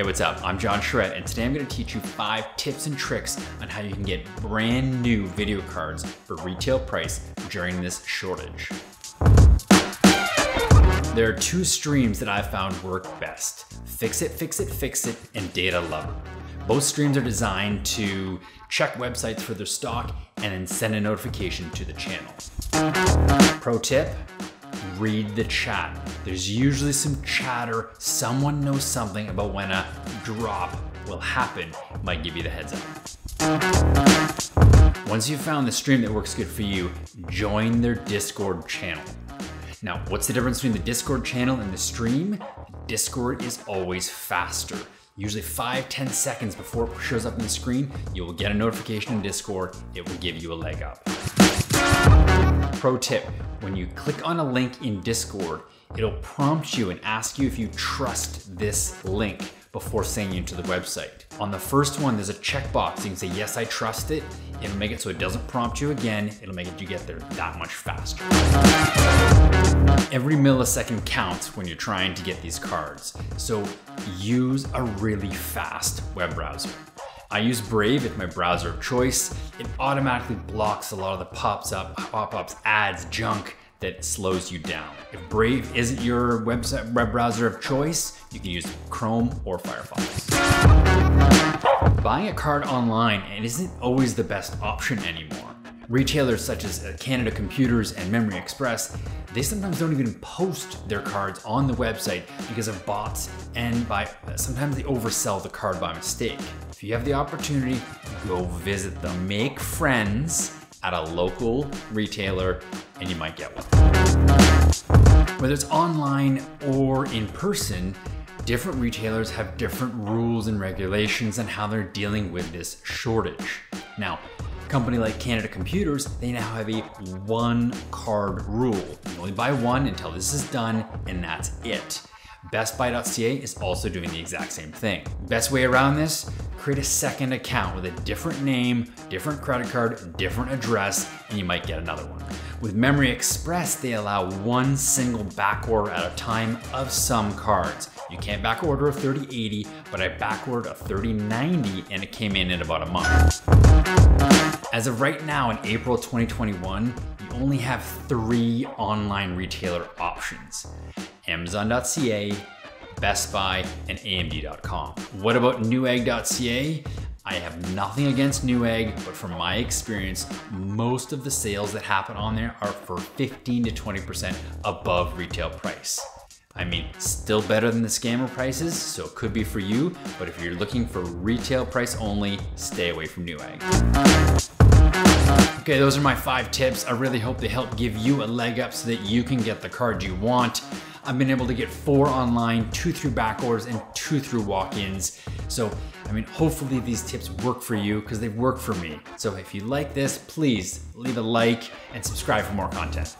Hey, what's up? I'm John Charette, and today I'm going to teach you 5 tips and tricks on how you can get brand new video cards for retail price during this shortage. There are 2 streams that I've found work best: Fix It, Fix It, Fix It, and Data Lover. Both streams are designed to check websites for their stock and then send a notification to the channel. Pro tip: read the chat. There's usually some chatter. Someone knows something about when a drop will happen. Might give you the heads up. Once you've found the stream that works good for you, join their Discord channel. Now, what's the difference between the Discord channel and the stream? Discord is always faster. Usually 5-10 seconds before it shows up on the screen, you will get a notification in Discord. It will give you a leg up. Pro tip: when you click on a link in Discord, it'll prompt you and ask you if you trust this link before sending you to the website. On the first one, there's a checkbox. You can say, yes, I trust it. It'll make it so it doesn't prompt you again. It'll make it you get there that much faster. Every millisecond counts when you're trying to get these cards. So use a really fast web browser. I use Brave. It's my browser of choice. It automatically blocks a lot of the pop-ups, ads, junk that slows you down. If Brave isn't your web browser of choice, you can use Chrome or Firefox. Buying a card online isn't always the best option anymore. Retailers such as Canada Computers and Memory Express, they sometimes don't even post their cards on the website because of bots, and sometimes they oversell the card by mistake. If you have the opportunity, go visit them. Make friends at a local retailer and you might get one. Whether it's online or in person, different retailers have different rules and regulations on how they're dealing with this shortage. Now, a company like Canada Computers, they now have a 1 card rule. You only buy 1 until this is done, and that's it. BestBuy.ca is also doing the exact same thing. Best way around this: create a second account with a different name, different credit card, different address, and you might get another one. With Memory Express, they allow 1 single backorder at a time of some cards. You can't backorder a 3080, but I backordered a 3090 and it came in about a month. As of right now in April 2021, you only have 3 online retailer options: Amazon.ca, Best Buy, and AMD.com. What about Newegg.ca? I have nothing against Newegg, but from my experience, most of the sales that happen on there are for 15 to 20% above retail price. I mean, still better than the scammer prices, so it could be for you, but if you're looking for retail price only, stay away from Newegg. Okay, those are my 5 tips. I really hope they help give you a leg up so that you can get the card you want. I've been able to get 4 online, 2 through back orders, and 2 through walk-ins. So, I mean, hopefully these tips work for you because they've worked for me. So if you like this, please leave a like and subscribe for more content.